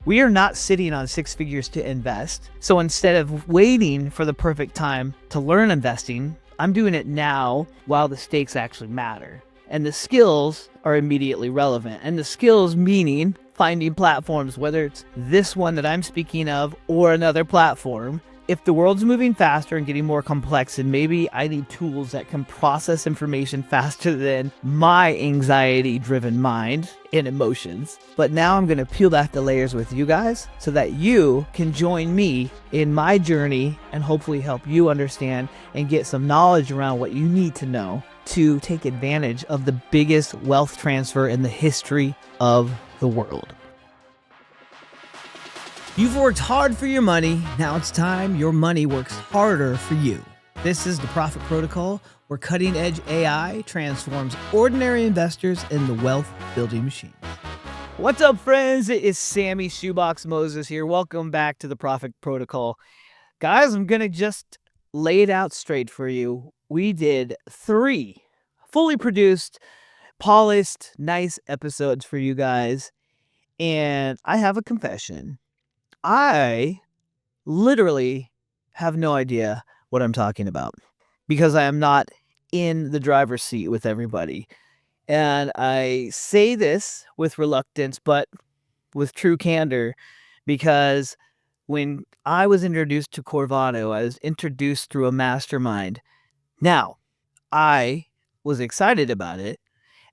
We are not sitting on six figures to invest. So instead of waiting for the perfect time to learn investing, I'm doing it now while the stakes actually matter. And the skills are immediately relevant. And the skills meaning finding platforms, whether it's this one that I'm speaking of or another platform. If the world's moving faster and getting more complex, and maybe I need tools that can process information faster than my anxiety-driven mind and emotions. But now I'm going to peel back the layers with you guys so that you can join me in my journey and hopefully help you understand and get some knowledge around what you need to know to take advantage of the biggest wealth transfer in the history of the world. You've worked hard for your money. Now it's time your money works harder for you. This is the Profit Protocol, where cutting-edge AI transforms ordinary investors into wealth-building machines. What's up, friends? It is Sammy Shoebox Moses here. Welcome back to the Profit Protocol. Guys, I'm going to just lay it out straight for you. We did 3 fully produced, polished, nice episodes for you guys. And I have a confession. I literally have no idea what I'm talking about because I am not in the driver's seat with everybody. And I say this with reluctance, but with true candor, because when I was introduced to Korvato, I was introduced through a mastermind. Now, I was excited about it,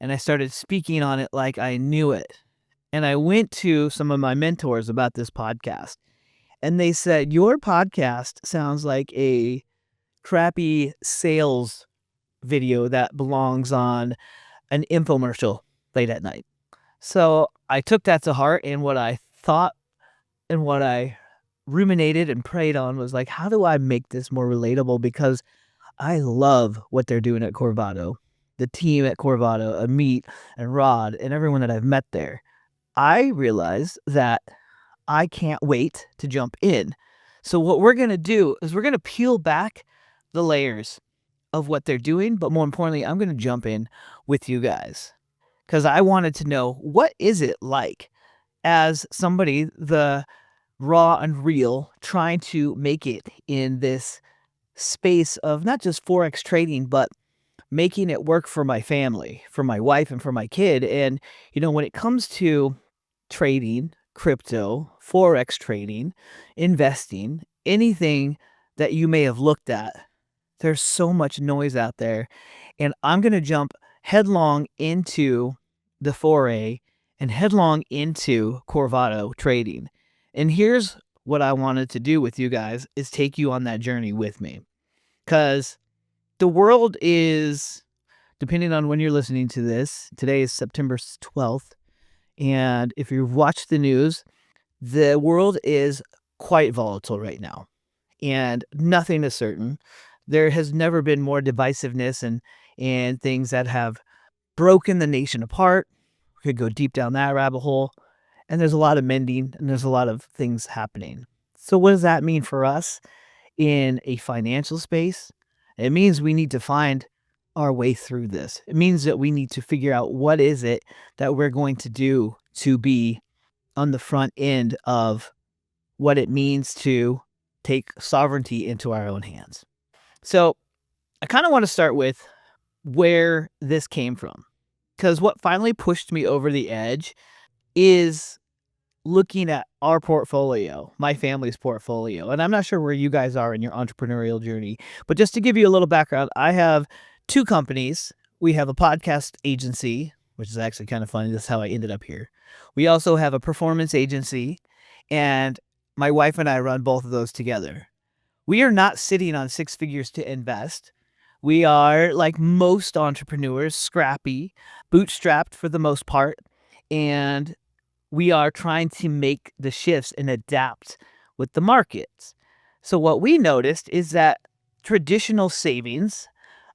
and I started speaking on it like I knew it. And I went to some of my mentors about this podcast, and they said, your podcast sounds like a crappy sales video that belongs on an infomercial late at night. So I took that to heart, and what I thought and what I ruminated and prayed on was like, how do I make this more relatable? Because I love what they're doing at Korvato. The team at Korvato, Amit and Rod and everyone that I've met there. I realized that I can't wait to jump in. So what we're going to do is we're going to peel back the layers of what they're doing. But more importantly, I'm going to jump in with you guys because I wanted to know, what is it like as somebody, the raw and real, trying to make it in this space of not just forex trading, but making it work for my family, for my wife and for my kid. And, when it comes to trading, crypto, forex trading, investing, anything that you may have looked at, there's so much noise out there. And I'm going to jump headlong into the foray and headlong into Korvato trading. And here's what I wanted to do with you guys is take you on that journey with me. Because the world is, depending on when you're listening to this, today is September 12th. And if you've watched the news, the world is quite volatile right now. And nothing is certain. There has never been more divisiveness and things that have broken the nation apart. We could go deep down that rabbit hole. And there's a lot of mending and there's a lot of things happening. So what does that mean for us in a financial space? It means we need to find our way through this. It means that we need to figure out what is it that we're going to do to be on the front end of what it means to take sovereignty into our own hands. So I kind of want to start with where this came from, because what finally pushed me over the edge is looking at our portfolio, my family's portfolio. And I'm not sure where you guys are in your entrepreneurial journey, but just to give you a little background, I have 2 companies. We have a podcast agency, which is actually kind of funny. That's how I ended up here. We also have a performance agency, and my wife and I run both of those together. We are not sitting on 6 figures to invest. We are, like most entrepreneurs, scrappy, bootstrapped for the most part, and we are trying to make the shifts and adapt with the markets. So what we noticed is that traditional savings,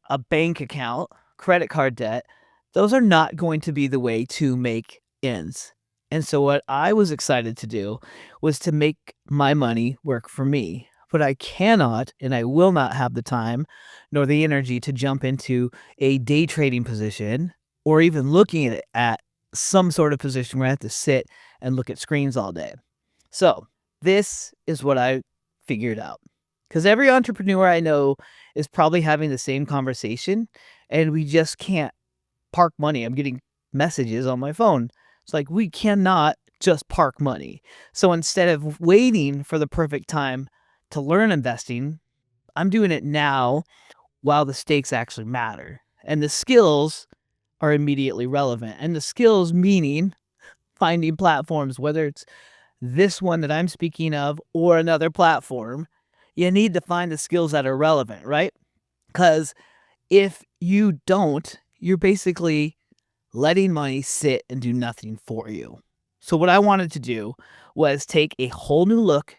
a bank account, credit card debt, those are not going to be the way to make ends. And so what I was excited to do was to make my money work for me. But I cannot and I will not have the time nor the energy to jump into a day trading position or even looking at some sort of position where I have to sit and look at screens all day. So this is what I figured out. Because every entrepreneur I know is probably having the same conversation, and we just can't park money. I'm getting messages on my phone. It's like, we cannot just park money. So instead of waiting for the perfect time to learn investing, I'm doing it now while the stakes actually matter. And the skills are immediately relevant. And the skills meaning finding platforms, whether it's this one that I'm speaking of or another platform, you need to find the skills that are relevant, right? Because if you don't, you're basically letting money sit and do nothing for you. So what I wanted to do was take a whole new look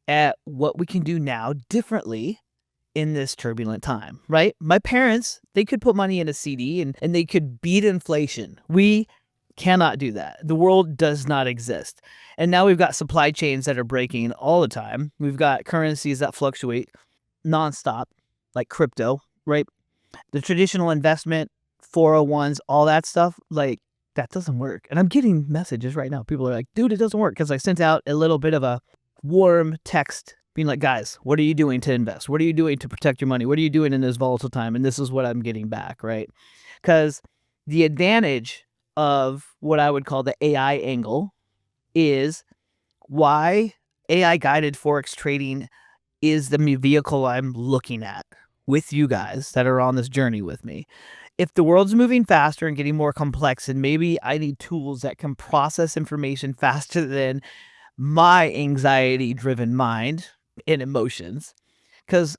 at what we can do now differently in this turbulent time, right? My parents, they could put money in a CD and they could beat inflation. We cannot do that. The world does not exist. And now we've got supply chains that are breaking all the time. We've got currencies that fluctuate nonstop, like crypto, right? The traditional investment, 401s, all that stuff, like that doesn't work. And I'm getting messages right now. People are like, dude, it doesn't work. Because I sent out a little bit of a warm text being like, guys, what are you doing to invest? What are you doing to protect your money? What are you doing in this volatile time? And this is what I'm getting back, right? Because the advantage of what I would call the AI angle is why AI guided forex trading is the vehicle I'm looking at with you guys that are on this journey with me. If the world's moving faster and getting more complex, and maybe I need tools that can process information faster than my anxiety-driven mind and emotions, because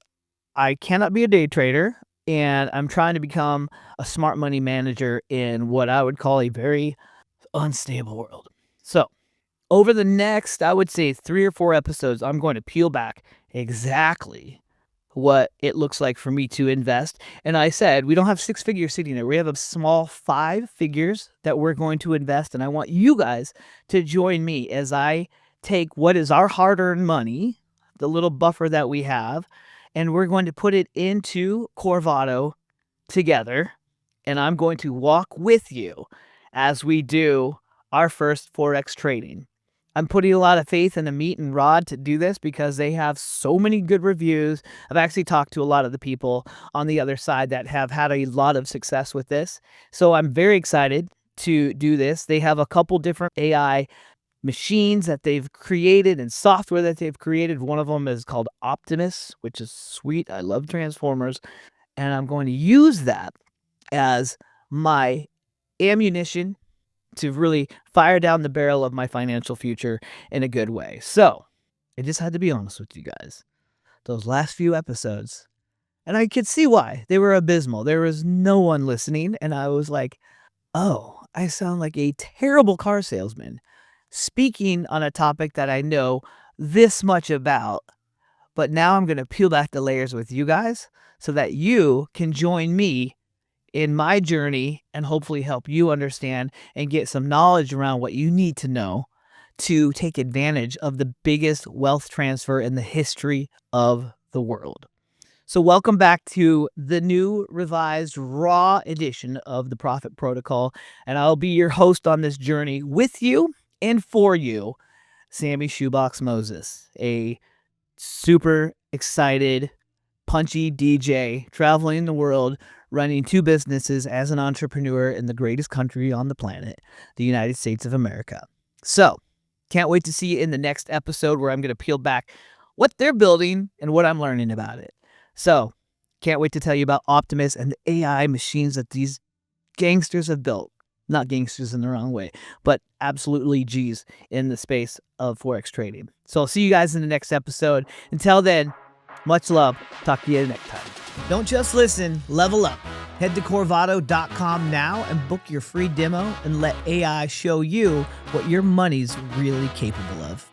I cannot be a day trader, and I'm trying to become a smart money manager in what I would call a very unstable world. So over the next, I would say 3 or 4 episodes, I'm going to peel back exactly what it looks like for me to invest. And I said, we don't have 6 figures sitting there. We have a small 5 figures that we're going to invest. And I want you guys to join me as I take what is our hard-earned money, the little buffer that we have, and we're going to put it into Korvato together. And I'm going to walk with you as we do our first forex trading. I'm putting a lot of faith in the Meat and Rod to do this because they have so many good reviews. I've actually talked to a lot of the people on the other side that have had a lot of success with this. So I'm very excited to do this. They have a couple different AI machines that they've created and software that they've created. One of them is called Optimus, which is sweet. I love Transformers. And I'm going to use that as my ammunition to really fire down the barrel of my financial future in a good way. So I just had to be honest with you guys. Those last few episodes, and I could see why, they were abysmal. There was no one listening. And I was like, oh, I sound like a terrible car salesman speaking on a topic that I know this much about. But now I'm going to peel back the layers with you guys so that you can join me in my journey and hopefully help you understand and get some knowledge around what you need to know to take advantage of the biggest wealth transfer in the history of the world. So welcome back to the new revised raw edition of the Profit Protocol, and I'll be your host on this journey with you and for you, Sammy Shoebox Moses, a super excited, punchy DJ traveling the world, running 2 businesses as an entrepreneur in the greatest country on the planet, the United States of America. So can't wait to see you in the next episode where I'm going to peel back what they're building and what I'm learning about it. So can't wait to tell you about Optimus and the AI machines that these gangsters have built. Not gangsters in the wrong way, but absolutely G's in the space of forex trading. So I'll see you guys in the next episode. Until then, much love. Talk to you next time. Don't just listen, level up. Head to Korvato.com now and book your free demo and let AI show you what your money's really capable of.